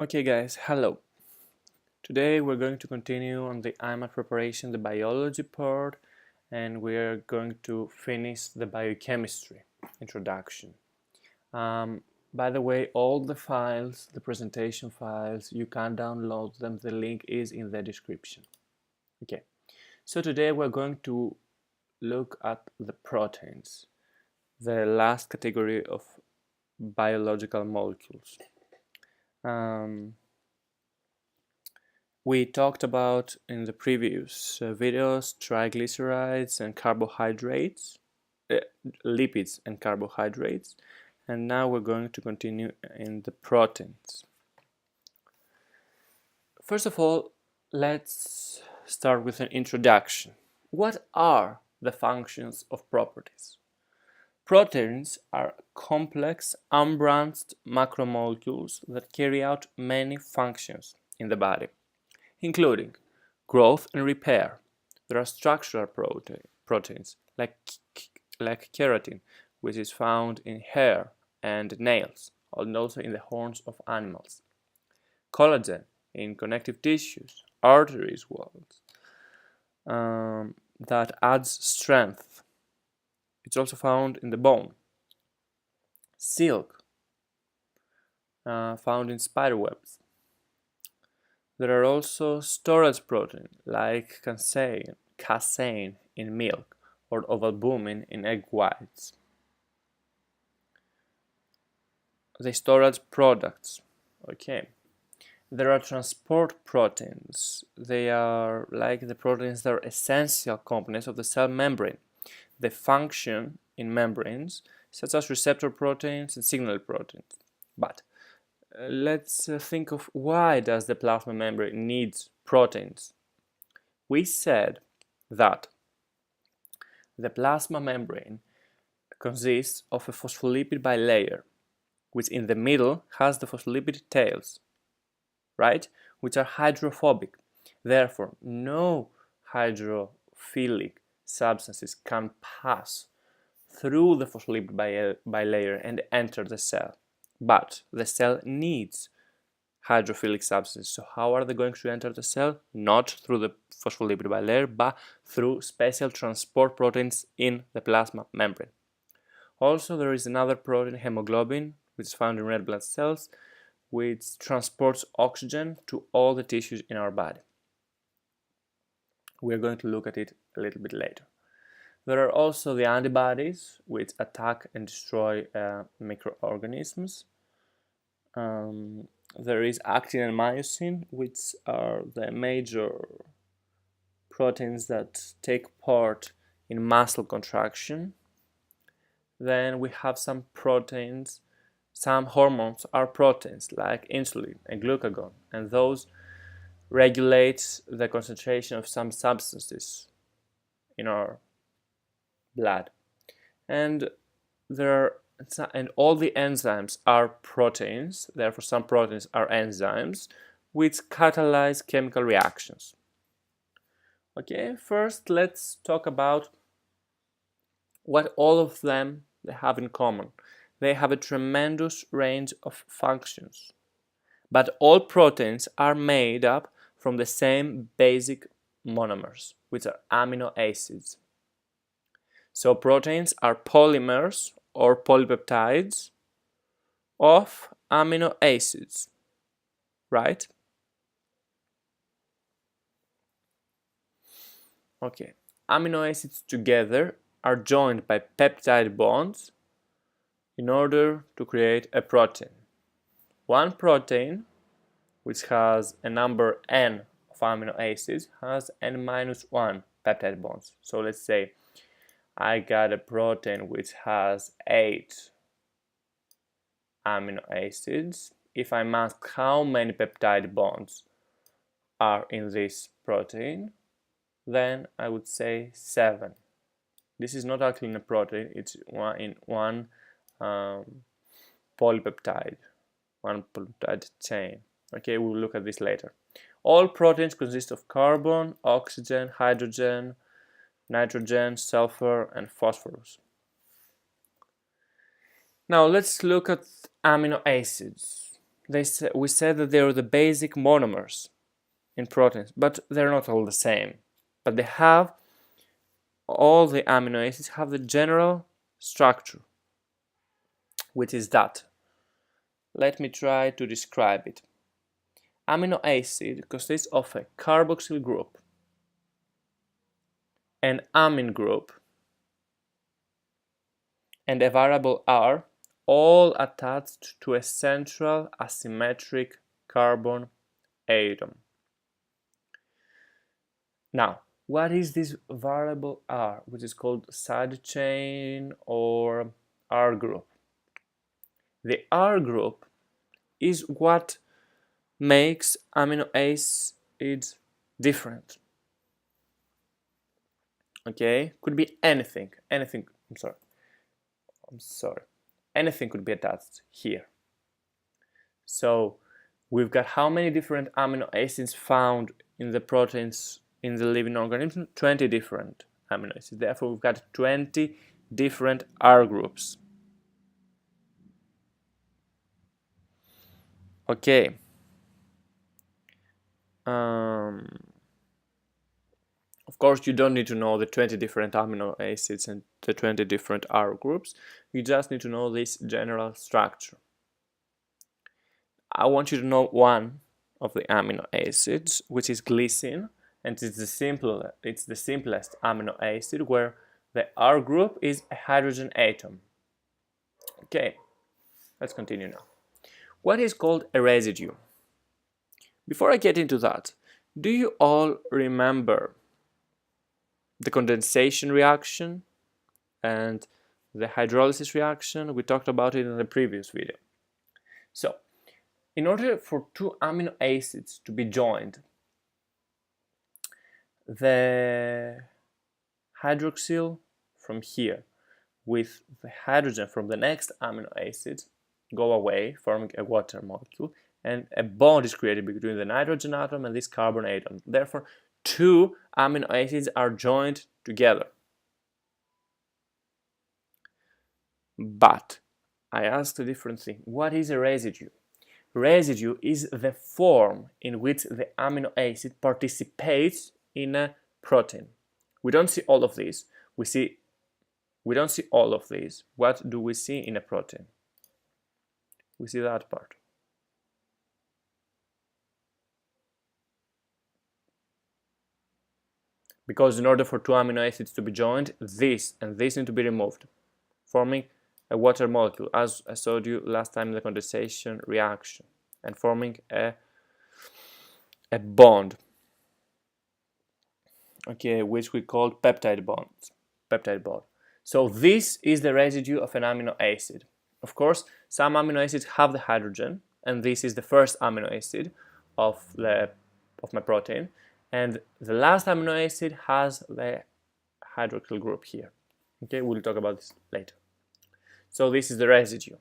Okay guys, hello. Today we're going to continue on the IMAT preparation, the biology part, and we're going to finish the biochemistry introduction. By the way, all the files, the presentation files, you can download them. The link is in the description. Okay, so today we're going to look at the proteins, the last category of biological molecules. We talked about in the previous videos triglycerides and carbohydrates, lipids and carbohydrates, and now we're going to continue in the proteins. First of all, let's start with an introduction. What are the functions of properties? Proteins are complex, unbranched macromolecules that carry out many functions in the body, including growth and repair. There are structural proteins like keratin, which is found in hair and nails, and also in the horns of animals. Collagen in connective tissues, arteries, walls, that adds strength. It's also found in the bone. Silk, found in spider webs. There are also storage proteins like casein in milk or ovalbumin in egg whites. The storage products. Okay. There are transport proteins. They are like the proteins that are essential components of the cell membrane. They function in membranes such as receptor proteins and signal proteins. But let's think of why does the plasma membrane needs proteins. We said that the plasma membrane consists of a phospholipid bilayer, which in the middle has the phospholipid tails, right, which are hydrophobic. Therefore, no hydrophilic substances can pass through the phospholipid bilayer and enter the cell. But the cell needs hydrophilic substances. So how are they going to enter the cell? Not through the phospholipid bilayer, but through special transport proteins in the plasma membrane. Also, there is another protein, hemoglobin, which is found in red blood cells, which transports oxygen to all the tissues in our body. We're going to look at it a little bit later. There are also the antibodies, which attack and destroy microorganisms. There is actin and myosin, which are the major proteins that take part in muscle contraction. Then we have some proteins, some hormones are proteins like insulin and glucagon, and those regulate the concentration of some substances in our blood. And all the enzymes are proteins, therefore some proteins are enzymes, which catalyze chemical reactions. Okay, first let's talk about what all of them they have in common. They have a tremendous range of functions, but all proteins are made up from the same basic monomers, which are amino acids. So proteins are polymers or polypeptides of amino acids, right? Okay, amino acids together are joined by peptide bonds in order to create a protein. One protein, which has a number n of amino acids, has n-1 peptide bonds. So let's say I got a protein which has 8 amino acids. If I ask how many peptide bonds are in this protein, then I would say 7. This is not actually in a protein, it's in one polypeptide chain. Okay, we'll look at this later. All proteins consist of carbon, oxygen, hydrogen, nitrogen, sulfur, and phosphorus. Now let's look at amino acids. we said that they are the basic monomers in proteins, but they're not all the same. But they have, all the amino acids have the general structure, which is that. Let me try to describe it. Amino acid consists of a carboxyl group, an amine group, and a variable R, all attached to a central asymmetric carbon atom. Now, what is this variable R, which is called side chain or R group? The R group is what makes amino acids different. Okay, could be anything. Anything could be attached here. So we've got how many different amino acids found in the proteins in the living organism? 20 different amino acids. Therefore, we've got 20 different R groups. Okay. Of course, you don't need to know the 20 different amino acids and the 20 different R groups. You just need to know this general structure. I want you to know one of the amino acids, which is glycine, and it's the simplest amino acid, where the R group is a hydrogen atom. Okay, let's continue now. What is called a residue? Before I get into that, do you all remember the condensation reaction and the hydrolysis reaction? We talked about it in the previous video. So, in order for two amino acids to be joined, the hydroxyl from here with the hydrogen from the next amino acid go away, forming a water molecule, and a bond is created between the nitrogen atom and this carbon atom. Therefore, two amino acids are joined together. But I asked a different thing. What is a residue? Residue is the form in which the amino acid participates in a protein. We don't see all of these. We don't see all of these. What do we see in a protein? We see that part. Because in order for two amino acids to be joined, this and this need to be removed, forming a water molecule, as I showed you last time in the condensation reaction, and forming a bond, okay, which we call peptide bond. So this is the residue of an amino acid. Of course, some amino acids have the hydrogen, and this is the first amino acid of my protein, and the last amino acid has the hydroxyl group here. Okay, we'll talk about this later. So this is the residue.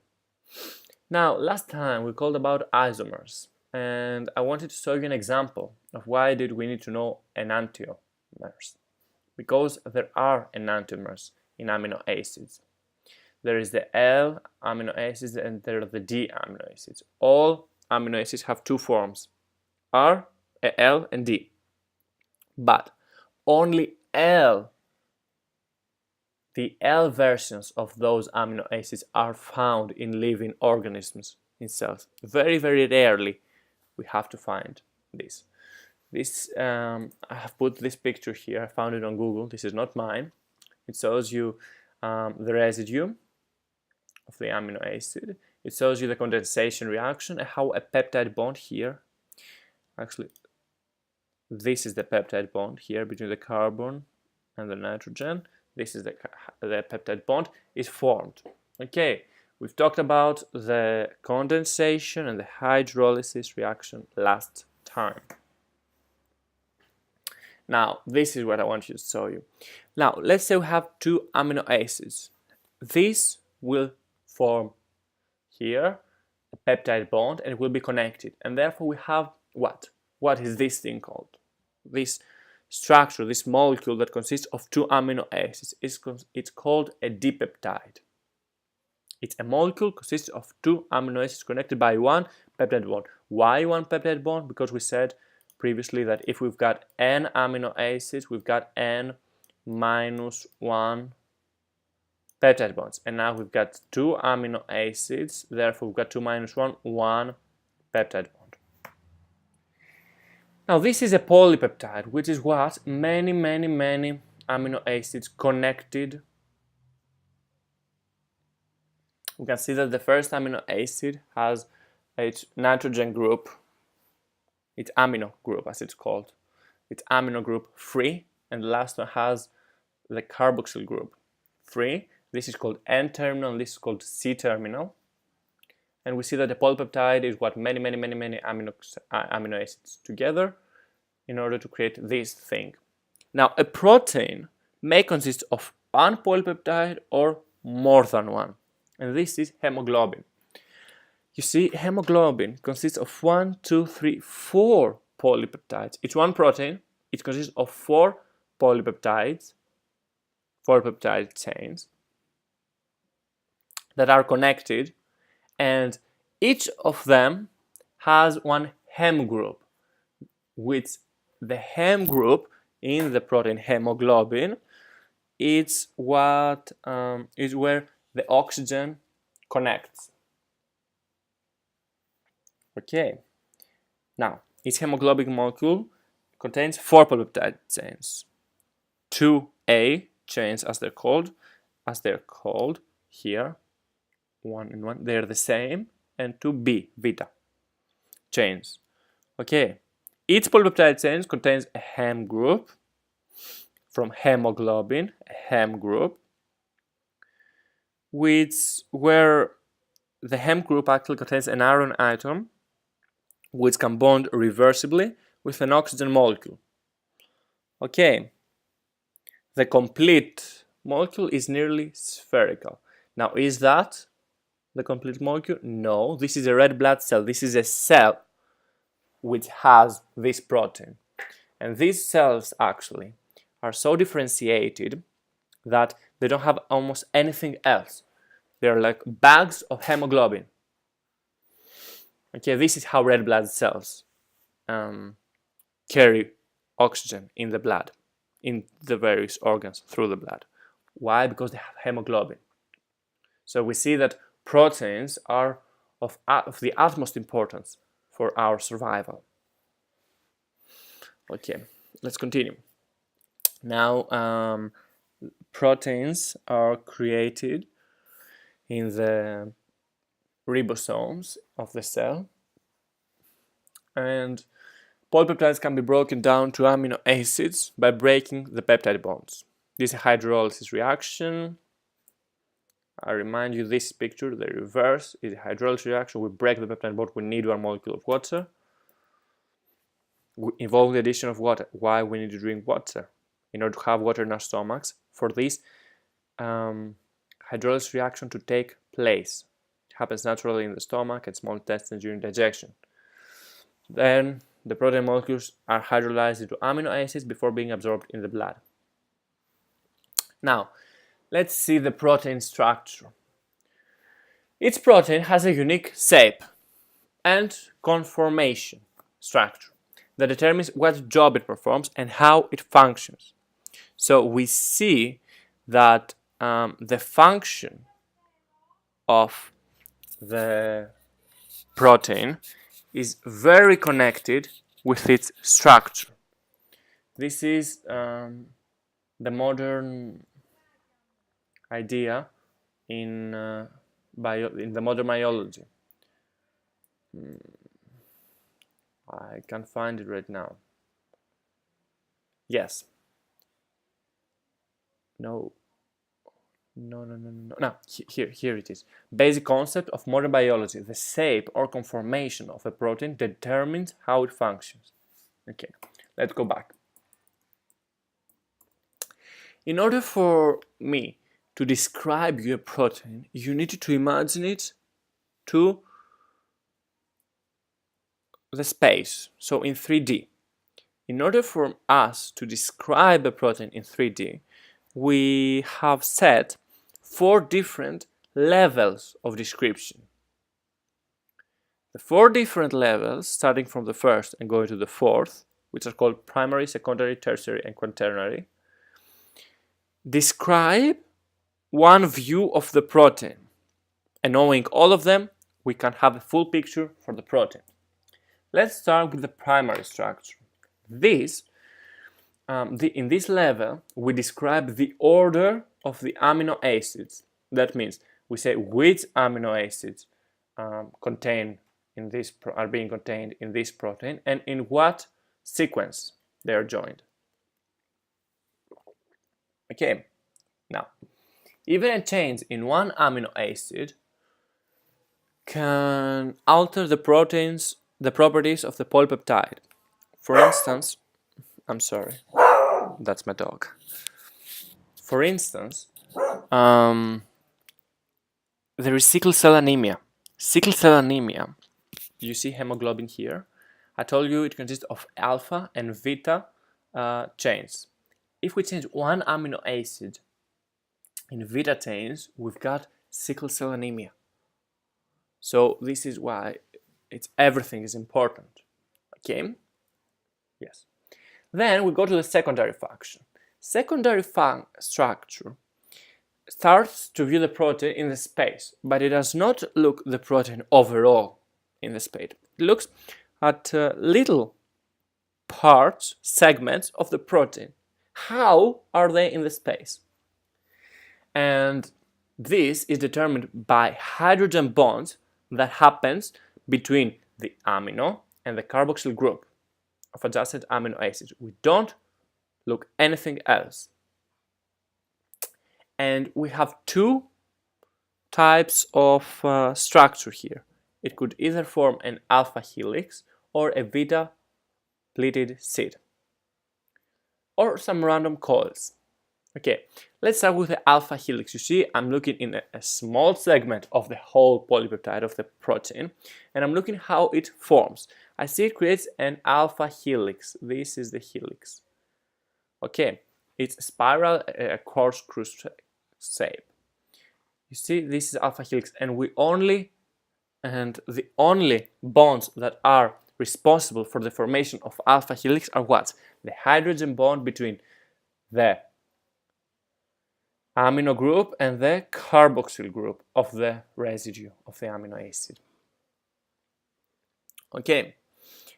Now, last time we called about isomers, and I wanted to show you an example of why did we need to know enantiomers. Because there are enantiomers in amino acids. There is the L amino acids and there are the D amino acids. All amino acids have two forms, R, L, and D. But only the L versions of those amino acids are found in living organisms, in cells. Very, very rarely we have to find this. I have put this picture here. I found it on Google. This is not mine. It shows you the residue of the amino acid. It shows you the condensation reaction and how a peptide bond here, actually this is the peptide bond here between the carbon and the nitrogen. This is the peptide bond is formed. Okay, we've talked about the condensation and the hydrolysis reaction last time. Now, this is what I want you to show you. Now, let's say we have two amino acids. This will form here a peptide bond and it will be connected. And therefore we have what? What is this thing called? This structure, this molecule that consists of two amino acids, it's called a dipeptide. It's a molecule consists of two amino acids connected by one peptide bond. Why one peptide bond? Because we said previously that if we've got n amino acids, we've got n minus 1 peptide bonds. And now we've got 2 amino acids, therefore we've got 2 minus 1, 1 peptide bond. Now this is a polypeptide, which is what? Many amino acids connected. We can see that the first amino acid has its nitrogen group, its amino group as it's called. It's amino group free, and the last one has the carboxyl group free. This is called N-terminal, and this is called C-terminal. And we see that the polypeptide is what many amino acids together in order to create this thing. Now, a protein may consist of one polypeptide or more than one, and this is hemoglobin. You see, hemoglobin consists of 1, 2, 3, 4 polypeptides. It's one protein. It consists of 4 polypeptides, 4 peptide chains that are connected, and each of them has one hem group, which the hem group in the protein hemoglobin is what is where the oxygen connects. Okay, now each hemoglobin molecule contains 4 polypeptide chains, 2A chains as they're called here, 1 and 1, they're the same, and 2B, beta chains. Okay, each polypeptide chain contains a hem group from hemoglobin, a hem group, where the hem group actually contains an iron atom which can bond reversibly with an oxygen molecule. Okay, the complete molecule is nearly spherical. Now, is that the complete molecule? No, this is a red blood cell. This is a cell which has this protein. And these cells actually are so differentiated that they don't have almost anything else. They're like bags of hemoglobin. Okay, this is how red blood cells carry oxygen in the blood, in the various organs through the blood. Why? Because they have hemoglobin. So we see that proteins are of the utmost importance for our survival. Okay, let's continue. Now, proteins are created in the ribosomes of the cell, and polypeptides can be broken down to amino acids by breaking the peptide bonds. This is a hydrolysis reaction. I remind you, this picture, the reverse, is a hydrolysis reaction. We break the peptide bond, we need 1 molecule of water, involving the addition of water. Why we need to drink water? In order to have water in our stomachs, for this hydrolysis reaction to take place. It happens naturally in the stomach and small intestines during digestion. Then the protein molecules are hydrolyzed into amino acids before being absorbed in the blood. Now, let's see the protein structure. Each protein has a unique shape and conformation structure that determines what job it performs and how it functions. So we see that the function of the protein is very connected with its structure. This is the modern idea in the modern biology. I can't find it right now. Yes. No, here it is. Basic concept of modern biology. The shape or conformation of a protein determines how it functions. Okay, let's go back. In order for me to describe you a protein, you need to imagine it to the space, so in 3D. In order for us to describe a protein in 3D, we have set 4 different levels of description. The 4 different levels, starting from the first and going to the fourth, which are called primary, secondary, tertiary, and quaternary, describe one view of the protein. And knowing all of them, we can have a full picture for the protein. Let's start with the primary structure. In this level, we describe the order of the amino acids. That means we say which amino acids are being contained in this protein and in what sequence they are joined. Okay, now, even a change in one amino acid can alter the properties of the polypeptide. For instance, I'm sorry, that's my dog. For instance, there is sickle cell anemia. Sickle cell anemia, you see hemoglobin here. I told you it consists of alpha and beta chains. If we change one amino acid in beta chains, we've got sickle cell anemia. So this is why everything is important. Okay? Yes. Then we go to the secondary function. Secondary structure starts to view the protein in the space, but it does not look the protein overall in the space. It looks at little parts, segments of the protein. How are they in the space? And this is determined by hydrogen bonds that happens between the amino and the carboxyl group of adjacent amino acids. We don't look anything else. And we have two types of structure here. It could either form an alpha helix or a beta pleated seed, or some random coils. Okay, let's start with the alpha helix. You see, I'm looking in a small segment of the whole polypeptide of the protein, and I'm looking how it forms. I see it creates an alpha helix. This is the helix. Okay, it's spiral, a corkscrew shape. You see, this is alpha helix, and the only bonds that are responsible for the formation of alpha helix are what? The hydrogen bond between the amino group and the carboxyl group of the residue of the amino acid. Okay,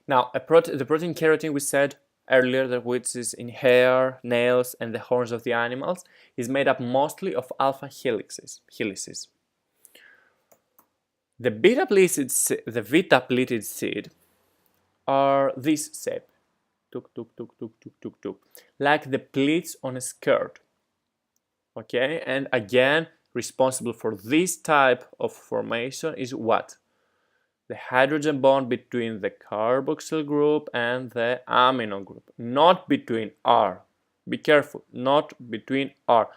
now the protein keratin, we said earlier, that which is in hair, nails, and the horns of the animals, is made up mostly of alpha helices. The beta pleated seed are this shape, like the pleats on a skirt. Okay, and again, responsible for this type of formation is what? The hydrogen bond between the carboxyl group and the amino group, not between R. Be careful, not between R.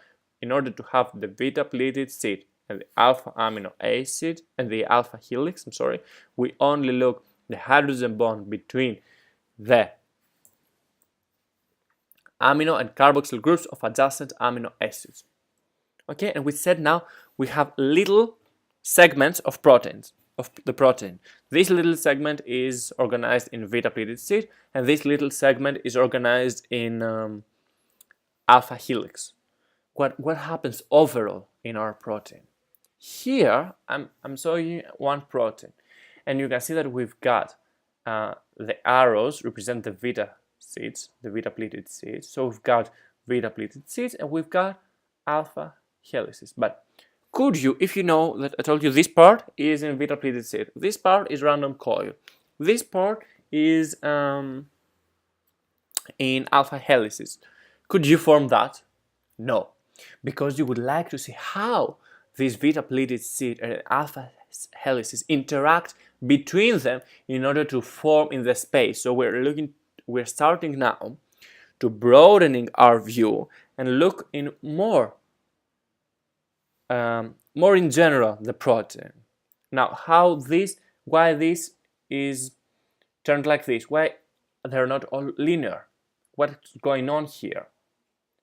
In order to have the beta pleated seed and the alpha amino acid and the alpha helix, we only look the hydrogen bond between the amino and carboxyl groups of adjacent amino acids. Okay, and we said now we have little segments of the protein. This little segment is organized in beta pleated seed, and this little segment is organized in alpha helix. What happens overall in our protein? Here I'm showing you one protein, and you can see that we've got the arrows represent the beta seeds, the beta pleated seeds. So we've got beta pleated seeds and we've got alpha helices. But could you, if you know that I told you this part is in beta pleated seed, this part is random coil, this part is in alpha helices, could you form that? No, because you would like to see how these beta pleated seed and alpha helices interact between them in order to form in the space. So we're starting now to broadening our view and look in more in general the protein. Now, why this is turned like this? Why they're not all linear? What's going on here?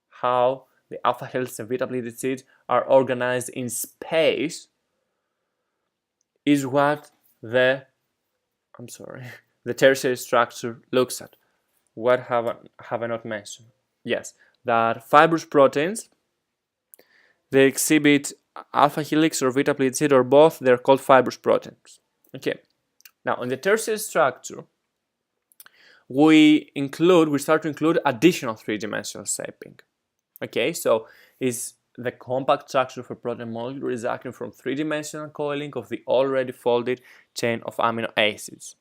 How the alpha helices and beta pleated seeds are organized in space is what the the tertiary structure looks at. What have I not mentioned? Yes, that fibrous proteins, they exhibit alpha helix or beta pleated seed or both. They're called fibrous proteins. Okay. Now, in the tertiary structure, we start to include additional three-dimensional shaping. Okay, so is the compact structure of a protein molecule resulting from three-dimensional coiling of the already folded chain of amino acids.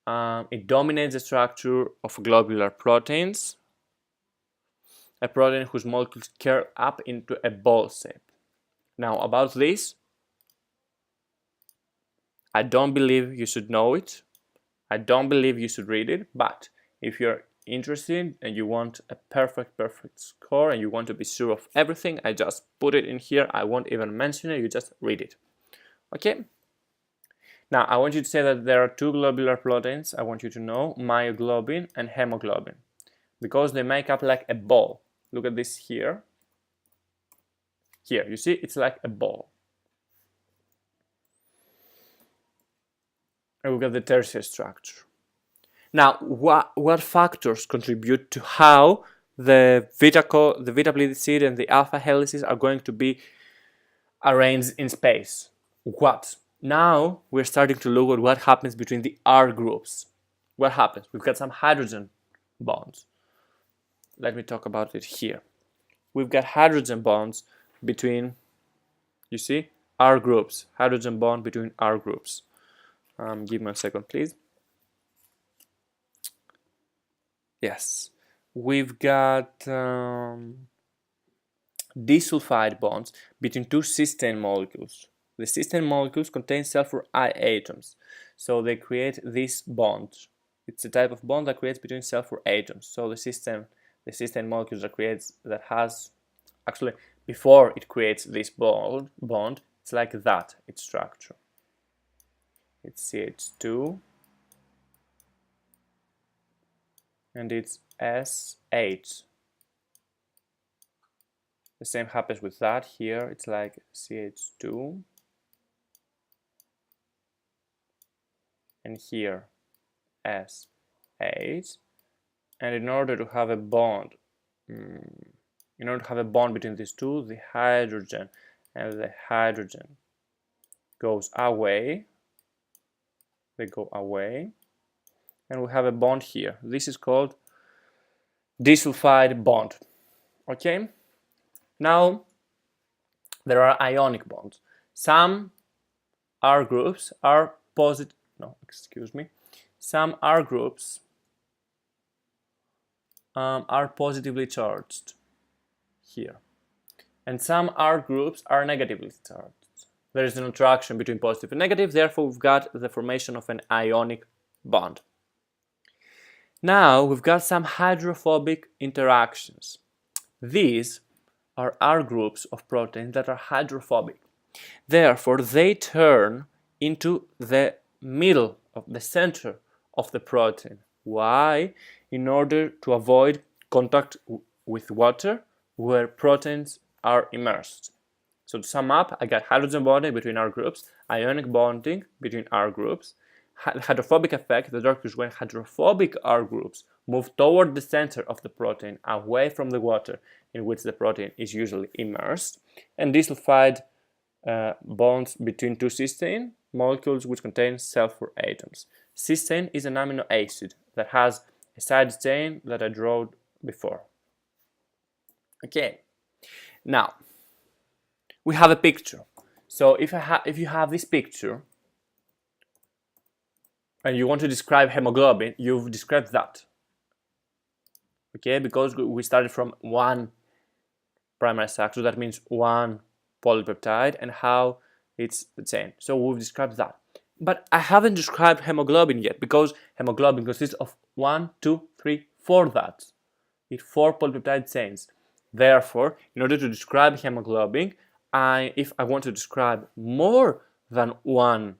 It dominates the structure of globular proteins, a protein whose molecules curl up into a ball shape. Now, about this, I don't believe you should know it. I don't believe you should read it, but if you're interested and you want a perfect score and you want to be sure of everything, I just put it in here. I won't even mention it, you just read it. Okay? Now, I want you to say that there are two globular proteins. I want you to know myoglobin and hemoglobin, because they make up like a ball. Look at this here. Here, you see, it's like a ball. And we've got the tertiary structure. Now, what factors contribute to how the beta pleated seed and the alpha helices are going to be arranged in space? What? Now we're starting to look at what happens between the R groups. What happens? We've got some hydrogen bonds. Let me talk about it here. We've got hydrogen bonds between, you see, R groups. Hydrogen bond between R groups. Give me a second, please. Yes, we've got disulfide bonds between two cysteine molecules. The cysteine molecules contain sulfur I atoms, so they create this bond. It's a type of bond that creates between sulfur atoms. So the cysteine molecules that has actually before it creates this bond, it's like that. Its structure. It's CH2. And it's SH. The same happens with that. Here it's like CH2. And here SH. And in order to have a bond, between these two, the hydrogen and the hydrogen goes away. They go away. And we have a bond here. This is called disulfide bond. Okay? Now, there are ionic bonds. Some R groups are Some R groups are positively charged here. And some R groups are negatively charged. There is an interaction between positive and negative, therefore we've got the formation of an ionic bond. Now we've got some hydrophobic interactions. These are R groups of proteins that are hydrophobic. Therefore, they turn into the middle of the center of the protein. Why? In order to avoid contact with water where proteins are immersed. So to sum up, I got hydrogen bonding between R groups, ionic bonding between R groups, hydrophobic effect, that occurs when hydrophobic R groups move toward the center of the protein, away from the water in which the protein is usually immersed, and disulfide bonds between two cysteine molecules which contain sulfur atoms. Cysteine is an amino acid that has a side chain that I drew before. Okay, now we have a picture. So if you have this picture, and you want to describe hemoglobin, you've described that. Okay, because we started from one primary structure, that means one polypeptide, and how it's the chain. So we've described that. But I haven't described hemoglobin yet, because hemoglobin consists of 1, 2, 3, 4 dots. It's 4 polypeptide chains. Therefore, in order to describe hemoglobin, if I want to describe more than one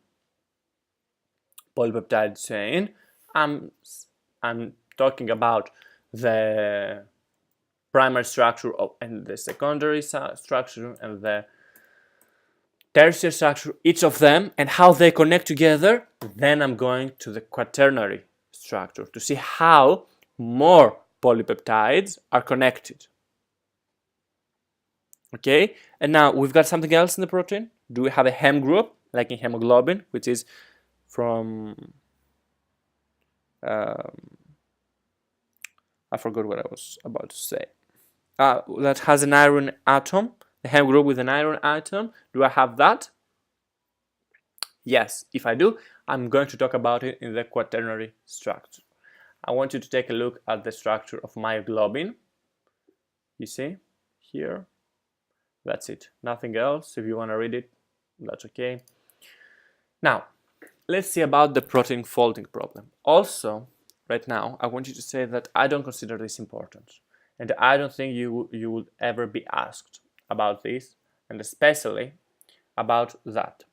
polypeptide chain, I'm talking about the primary structure and the secondary structure and the tertiary structure, each of them, and how they connect together. Then I'm going to the quaternary structure to see how more polypeptides are connected. Okay, and now we've got something else in the protein. Do we have a hem group, like in hemoglobin, which is from... I forgot what I was about to say. That has an iron atom, the hem group with an iron atom. Do I have that? Yes, if I do, I'm going to talk about it in the quaternary structure. I want you to take a look at the structure of myoglobin. You see, here. That's it, nothing else. If you want to read it, that's okay. Now, let's see about the protein folding problem. Also, right now, I want you to say that I don't consider this important. And I don't think you will ever be asked about this, and especially about that.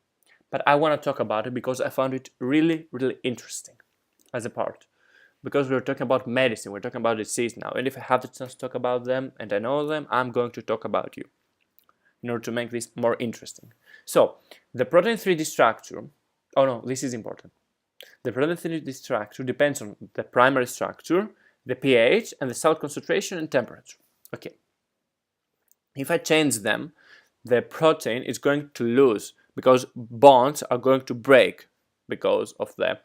But I want to talk about it because I found it really, really interesting as a part. Because we're talking about medicine, we're talking about disease now. And if I have the chance to talk about them and I know them, I'm going to talk about you in order to make this more interesting. So, the protein 3D structure, oh no, this is important. The protein 3D structure depends on the primary structure, the pH, and the salt concentration and temperature. Okay. If I change them, the protein is going to lose because bonds are going to break because of the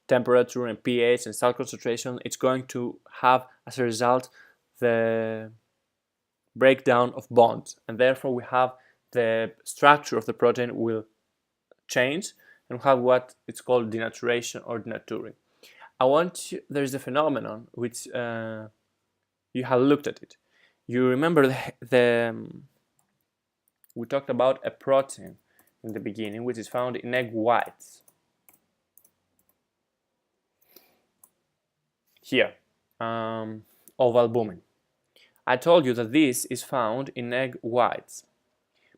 temperature and pH and salt concentration. It's going to have, as a result, the breakdown of bonds, and therefore we have the structure of the protein will change and we have what it's called denaturation or denaturing. There's a phenomenon which you have looked at it. You remember we talked about a protein in the beginning which is found in egg whites. Here, ovalbumin. I told you that this is found in egg whites.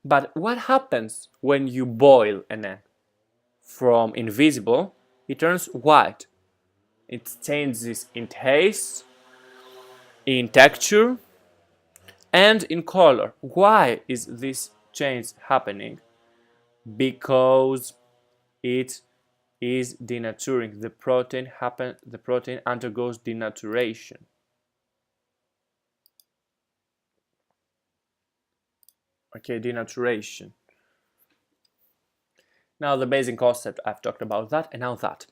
But what happens when you boil an egg? From invisible, it turns white. It changes in taste, in texture, and in color. Why is this change happening? Because it is denaturing. The protein undergoes denaturation. Okay, denaturation. Now the basic concept, I've talked about that, and now that.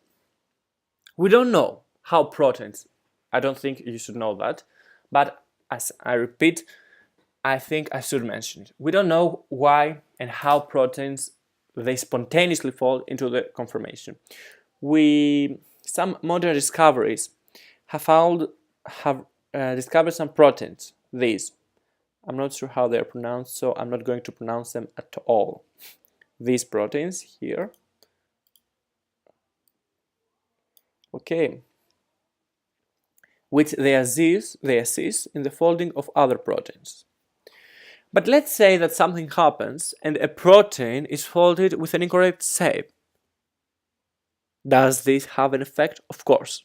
We don't know how proteins, I don't think you should know that, but as I repeat, I think I should mention it. We don't know why and how proteins, they spontaneously fall into the conformation. Some modern discoveries have discovered some proteins, these. I'm not sure how they're pronounced, so I'm not going to pronounce them at all. These proteins here. Okay. Which they assist in the folding of other proteins. But let's say that something happens and a protein is folded with an incorrect shape. Does this have an effect? Of course.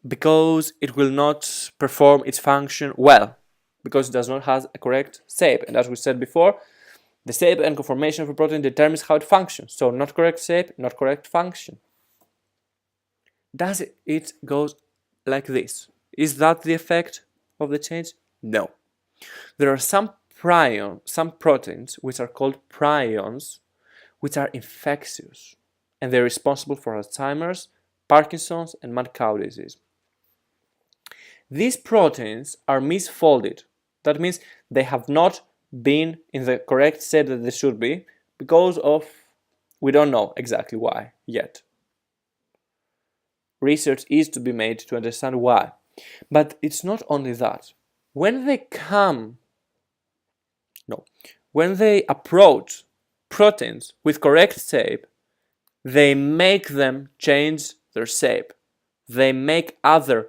Because it will not perform its function well. Because it does not have a correct shape. And as we said before, the shape and conformation of a protein determines how it functions. So not correct shape, not correct function. Does it go like this? Is that the effect of the change? No. There are some proteins which are called prions, which are infectious, and they're responsible for Alzheimer's, Parkinson's, and mad cow disease. These proteins are misfolded. That means they have not been in the correct shape that they should be because of, we don't know exactly why yet. Research is to be made to understand why. But it's not only that. When they approach proteins with correct shape, they make them change their shape. They make other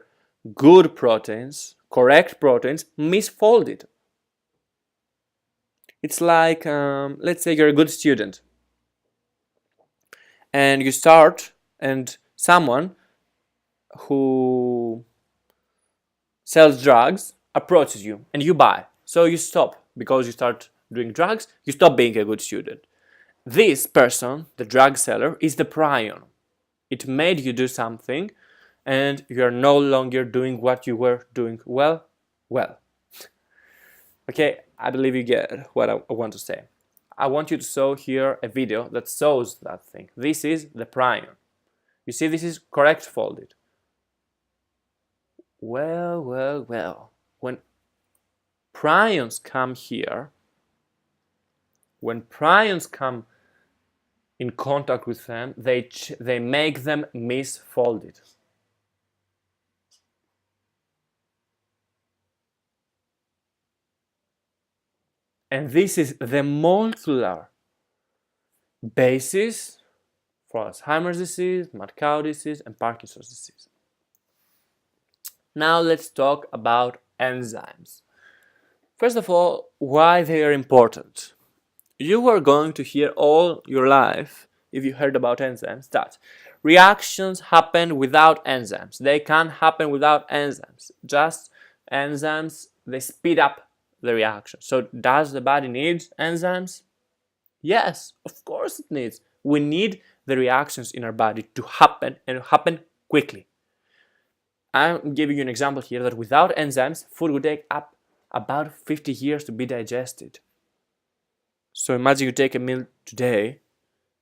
good proteins, correct proteins, misfolded. It's like, let's say you're a good student and you start and someone who sells drugs approaches you and you buy. So you stop because you start doing drugs, you stop being a good student. This person, the drug seller, is the prion. It made you do something, and you are no longer doing what you were doing well. Okay, I believe you get what I want to say. I want you to show here a video that shows that thing. This is the prion. You see, this is correct folded. Well. When prions come here, when prions come in contact with them, they make them misfolded. And this is the molecular basis for Alzheimer's disease, mad cow disease, and Parkinson's disease. Now let's talk about enzymes. First of all, why they are important. You are going to hear all your life, if you heard about enzymes, that reactions happen without enzymes. They can't happen without enzymes. Just enzymes, they speed up the reaction. So does the body need enzymes? Yes, of course it needs. We need the reactions in our body to happen, and happen quickly. I'm giving you an example here that without enzymes, food would take up about 50 years to be digested. So imagine you take a meal today,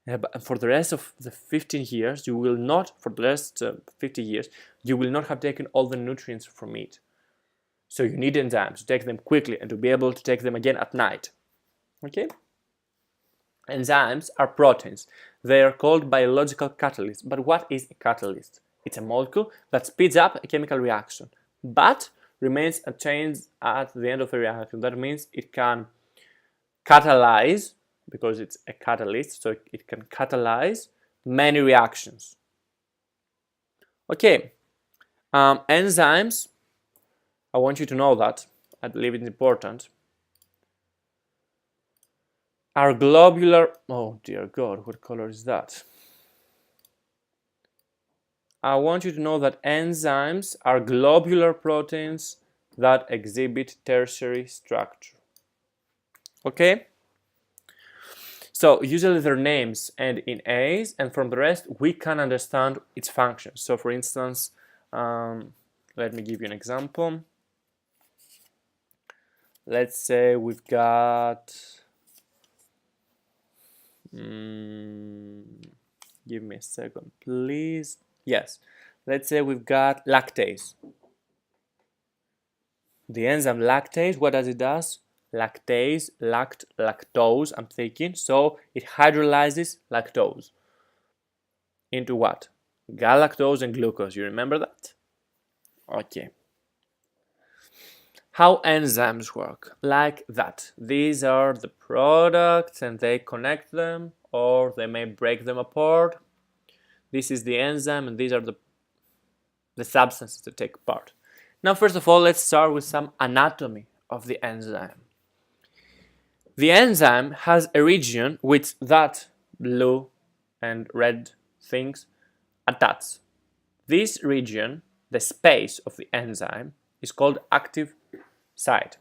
and for the rest of the 15 years, you will not, for the rest of 50 years, you will not have taken all the nutrients from it. So you need enzymes to take them quickly and to be able to take them again at night. Okay? Enzymes are proteins. They are called biological catalysts. But what is a catalyst? It's a molecule that speeds up a chemical reaction, but remains unchanged at the end of the reaction. That means it can catalyze, because it's a catalyst, so it can catalyze many reactions. Okay, enzymes, I want you to know that, I believe it's important, are globular, oh dear God, what color is that? I want you to know that enzymes are globular proteins that exhibit tertiary structure. Okay? So usually their names end in A's, and from the rest we can understand its function. So for instance, let me give you an example. Let's say we've got, give me a second please. Yes, let's say we've got lactase. The enzyme lactase, what does it do? Lactase, lactose, I'm thinking, so it hydrolyzes lactose into what? Galactose and glucose, you remember that? Okay. How enzymes work? Like that. These are the products and they connect them, or they may break them apart. This is the enzyme and these are the substances that take part. Now, first of all, let's start with some anatomy of the enzyme. The enzyme has a region with that blue and red things attached. This region, the space of the enzyme, is called active site.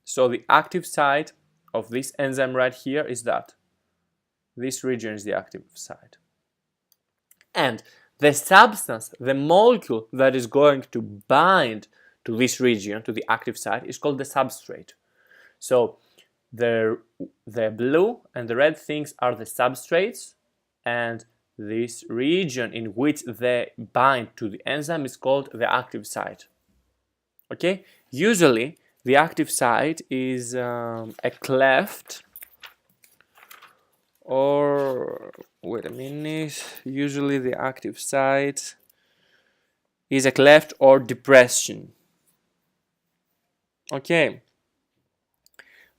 So the active site of this enzyme right here is that. This region is the active site. And the substance, the molecule that is going to bind to this region, to the active site, is called the substrate. So the blue and the red things are the substrates, and this region in which they bind to the enzyme is called the active site. Okay? Usually, the active site is a cleft, or wait a minute, usually the active site is a cleft or depression. Okay.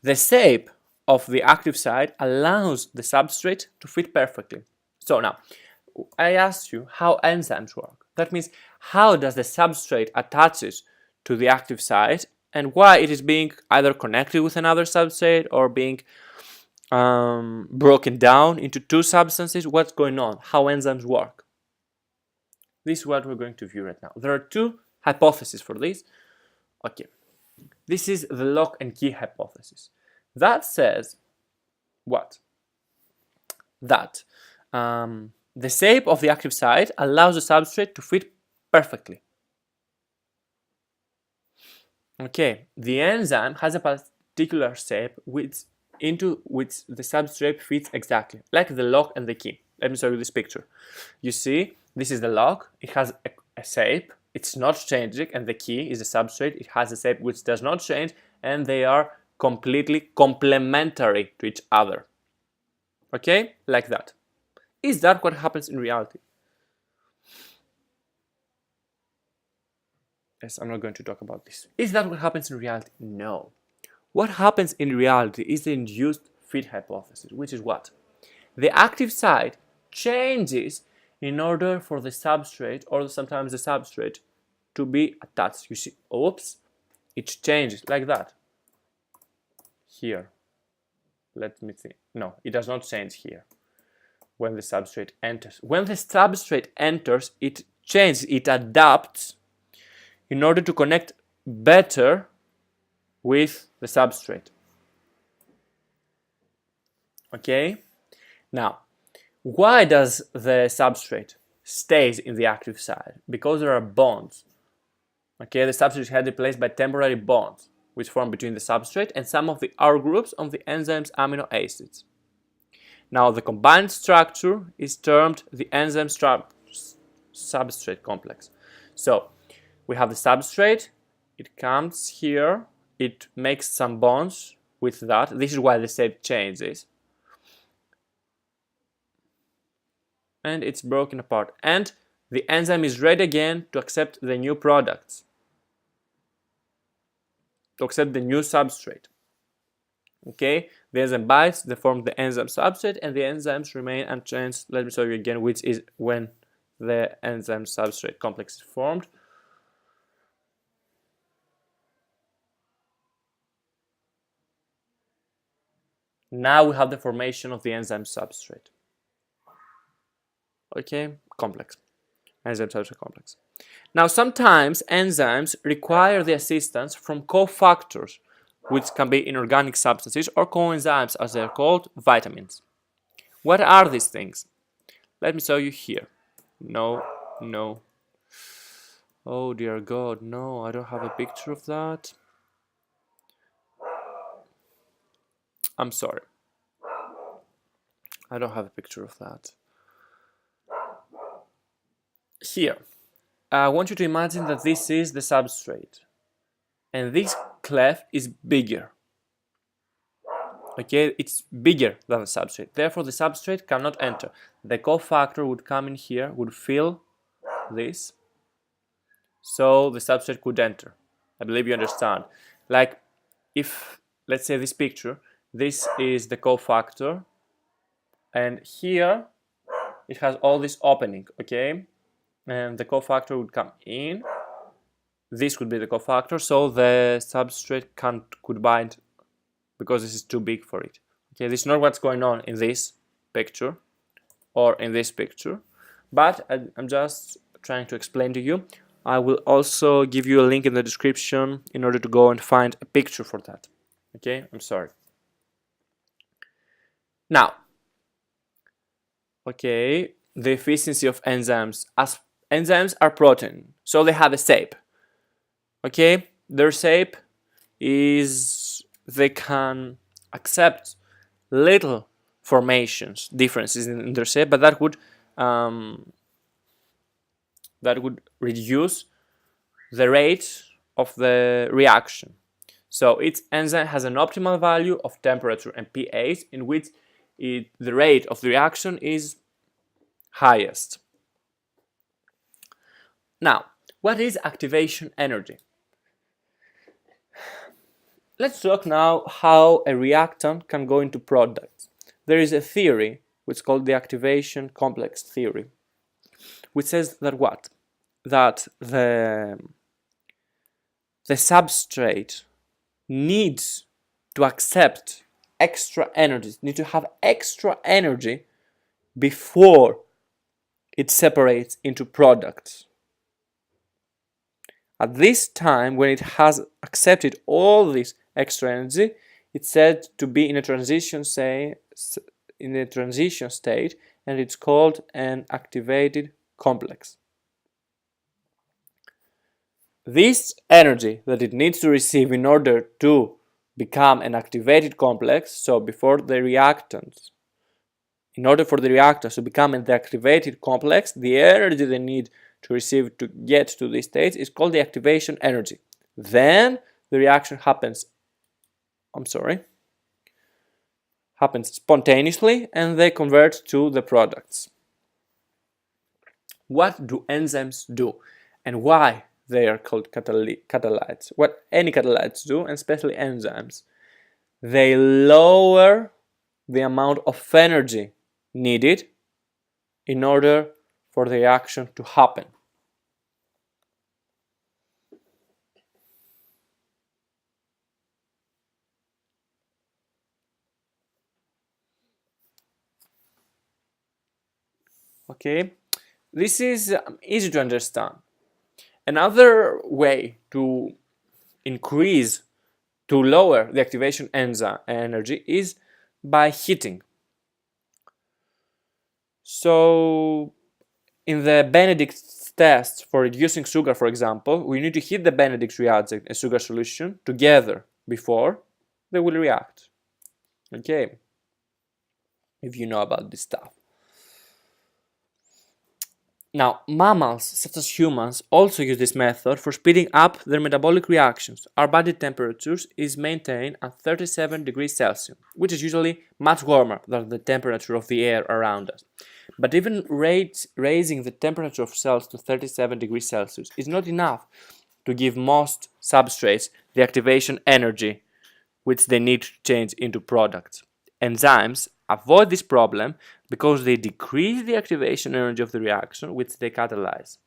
The shape of the active site allows the substrate to fit perfectly. So now, I asked you how enzymes work. That means, how does the substrate attaches to the active site and why it is being either connected with another substrate or being broken down into two substances. What's going on? How enzymes work? This is what we're going to view right now. There are two hypotheses for this. Okay, this is the lock and key hypothesis. That says what? That the shape of the active site allows the substrate to fit perfectly. Okay, the enzyme has a particular shape into which the substrate fits exactly, like the lock and the key. Let me show you this picture. You see, this is the lock, it has a shape, it's not changing, and the key is a substrate, it has a shape which does not change, and they are completely complementary to each other. Okay, like that. Is that what happens in reality? Yes, I'm not going to talk about this. Is that what happens in reality? No. What happens in reality is the induced fit hypothesis, which is what? The active site changes in order for the substrate, or sometimes the substrate, to be attached. You see, oops, it changes like that. Here. Let me see. No, it does not change here when the substrate enters. When the substrate enters, it changes, it adapts in order to connect better with the substrate. Okay? Now, why does the substrate stays in the active site? Because there are bonds. Okay, the substrate is held replaced by temporary bonds which form between the substrate and some of the R groups on the enzyme's amino acids. Now, the combined structure is termed the enzyme substrate complex. So, we have the substrate, it comes here, it makes some bonds with that. This is why the shape changes. And it's broken apart. And the enzyme is ready again to accept the new products, to accept the new substrate. Okay, the enzyme binds, they form the enzyme substrate, and the enzymes remain unchanged. Let me show you again, which is when the enzyme substrate complex is formed. Now we have the formation of the enzyme substrate. Okay, complex. Enzyme substrate complex. Now, sometimes enzymes require the assistance from cofactors, which can be inorganic substances, or coenzymes as they are called, vitamins. What are these things? Let me show you here. No. Oh dear God, no, I don't have a picture of that. I'm sorry. I don't have a picture of that. Here, I want you to imagine that this is the substrate, and this cleft is bigger. Okay, it's bigger than the substrate. Therefore, the substrate cannot enter. The cofactor would come in here, would fill this, so the substrate could enter. I believe you understand. Like, if, let's say this picture, this is the cofactor, and here it has all this opening, okay? And the cofactor would come in. This would be the cofactor, so the substrate could bind because this is too big for it. Okay, this is not what's going on in this picture or in this picture, but I'm just trying to explain to you. I will also give you a link in the description in order to go and find a picture for that. Okay, I'm sorry. Now, okay, the efficiency of enzymes. As enzymes are protein, so they have a shape. Okay, their shape is they can accept little formations, differences in their shape, but that would reduce the rate of the reaction. So each enzyme has an optimal value of temperature and pH in which the rate of the reaction is highest. Now, what is activation energy? Let's talk now how a reactant can go into products. There is a theory which is called the activation complex theory, which says that what? That the substrate needs to accept extra energy, needs to have extra energy before it separates into products. At this time, when it has accepted all this extra energy, It's said to be in a transition state, and it's called an activated complex. This energy that it needs to receive in order to become an activated complex, so before the reactants, in order for the reactants to become an activated complex, the energy they need to receive to get to this stage is called the activation energy. Then the reaction happens spontaneously, and they convert to the products. What do enzymes do, and why they are called catalytes? What any catalytes do, and especially enzymes, they lower the amount of energy needed in order for the reaction to happen. Okay, this is easy to understand. Another way to lower the activation enzyme energy is by heating. So in the Benedict's test for reducing sugar, for example, we need to heat the Benedict's reagent and sugar solution together before they will react. Okay, if you know about this stuff. Now, mammals, such as humans, also use this method for speeding up their metabolic reactions. Our body temperature is maintained at 37 degrees Celsius, which is usually much warmer than the temperature of the air around us. But even raising the temperature of cells to 37 degrees Celsius is not enough to give most substrates the activation energy which they need to change into products. Enzymes avoid this problem because they decrease the activation energy of the reaction which they catalyze.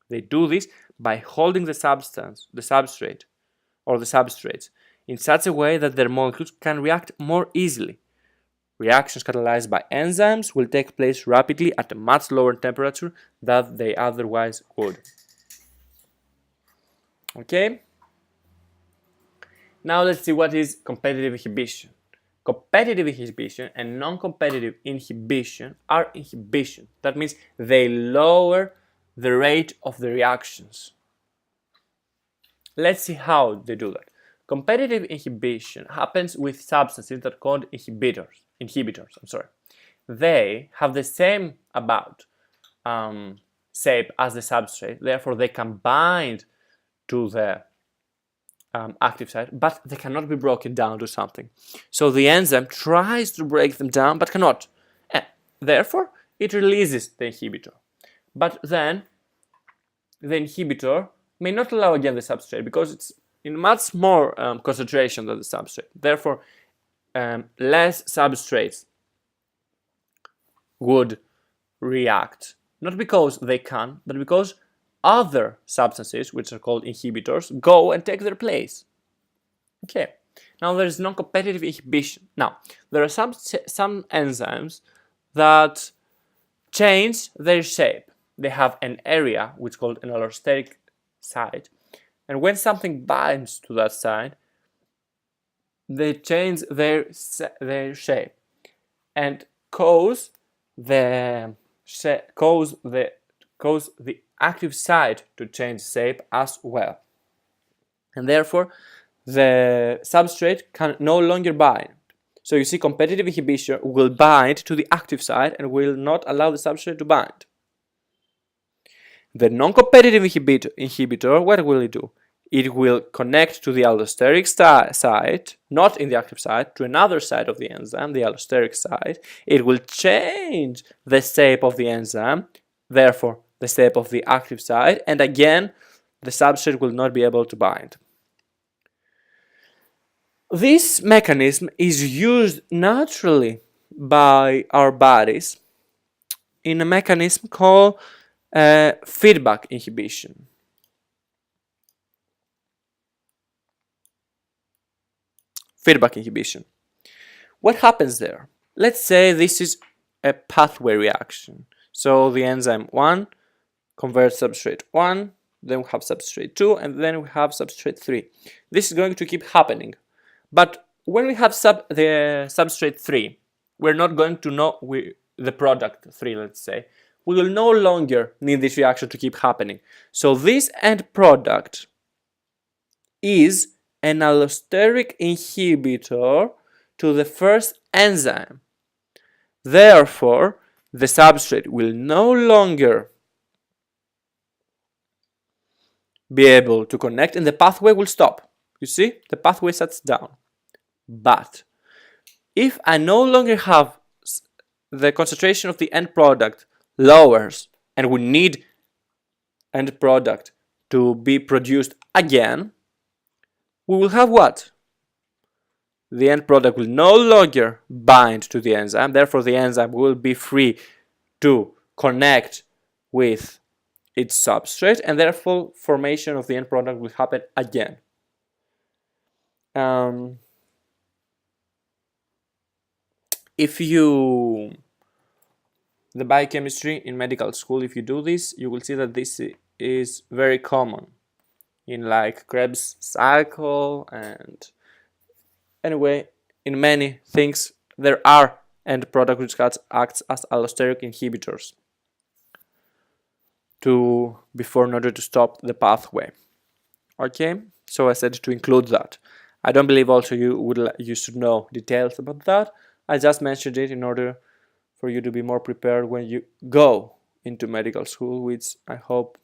They do this by holding the substrate, in such a way that their molecules can react more easily. Reactions catalyzed by enzymes will take place rapidly at a much lower temperature than they otherwise would. Okay? Now let's see what is competitive inhibition. Competitive inhibition and non-competitive inhibition are inhibition. That means they lower the rate of the reactions. Let's see how they do that. Competitive inhibition happens with substances that are called inhibitors. They have the same shape as the substrate, therefore they can bind to the active site, but they cannot be broken down to something. So the enzyme tries to break them down, but cannot. And therefore, it releases the inhibitor. But then, the inhibitor may not allow again the substrate because it's in much more concentration than the substrate. Therefore, less substrates would react. Not because they can, but because other substances, which are called inhibitors, go and take their place. Okay, now there is non-competitive inhibition. Now, there are some enzymes that change their shape. They have an area which is called an allosteric site, and when something binds to that site, they change their shape and cause the active site to change shape as well. And therefore, the substrate can no longer bind. So you see, competitive inhibition will bind to the active site and will not allow the substrate to bind. The non-competitive inhibitor, what will it do? It will connect to the allosteric site, not in the active site, to another site of the enzyme, the allosteric site. It will change the shape of the enzyme, therefore the shape of the active site, and again the substrate will not be able to bind. This mechanism is used naturally by our bodies in a mechanism called feedback inhibition. Feedback inhibition. What happens there? Let's say this is a pathway reaction. So the enzyme 1 converts substrate 1, then we have substrate 2, and then we have substrate 3. This is going to keep happening. But when we have the substrate 3, we're not going to know the product 3, let's say. We will no longer need this reaction to keep happening. So this end product is an allosteric inhibitor to the first enzyme. Therefore, the substrate will no longer be able to connect and the pathway will stop. You see, the pathway shuts down. But if I no longer have the concentration of the end product lowers and we need end product to be produced again, we will have what? The end product will no longer bind to the enzyme, therefore the enzyme will be free to connect with its substrate, and therefore formation of the end product will happen again. If you the biochemistry in medical school, if you do this, you will see that this is very common in like Krebs cycle, and anyway, in many things there are end product which acts as allosteric inhibitors in order to stop the pathway. Okay, so I said to include that. I don't believe also you should know details about that. I just mentioned it in order for you to be more prepared when you go into medical school, which I hope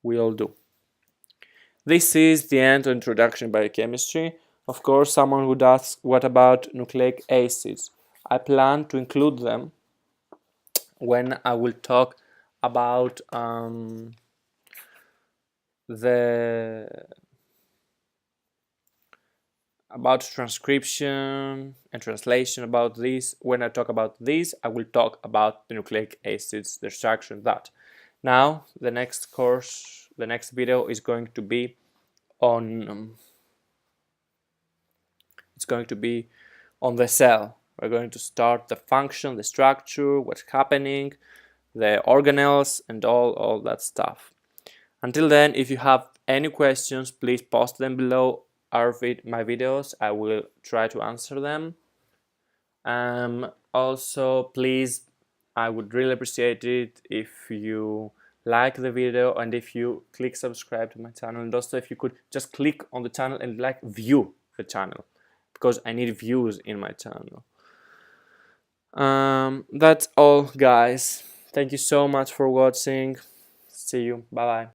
we all do. This is the end of introduction biochemistry. Of course, someone would ask, what about nucleic acids? I plan to include them when I will talk about transcription and translation about this. When I talk about this, I will talk about the nucleic acids, their structure, and that. Now, the next video is going to be on the cell. We're going to start the function, the structure, what's happening, the organelles, and all that stuff. Until then, if you have any questions, please post them below my videos. I will try to answer them. Also, please, I would really appreciate it if you like the video and if you click subscribe to my channel, and also if you could just click on the channel and view the channel, because I need views in my channel. That's all, guys. Thank you so much for watching. See you. Bye bye.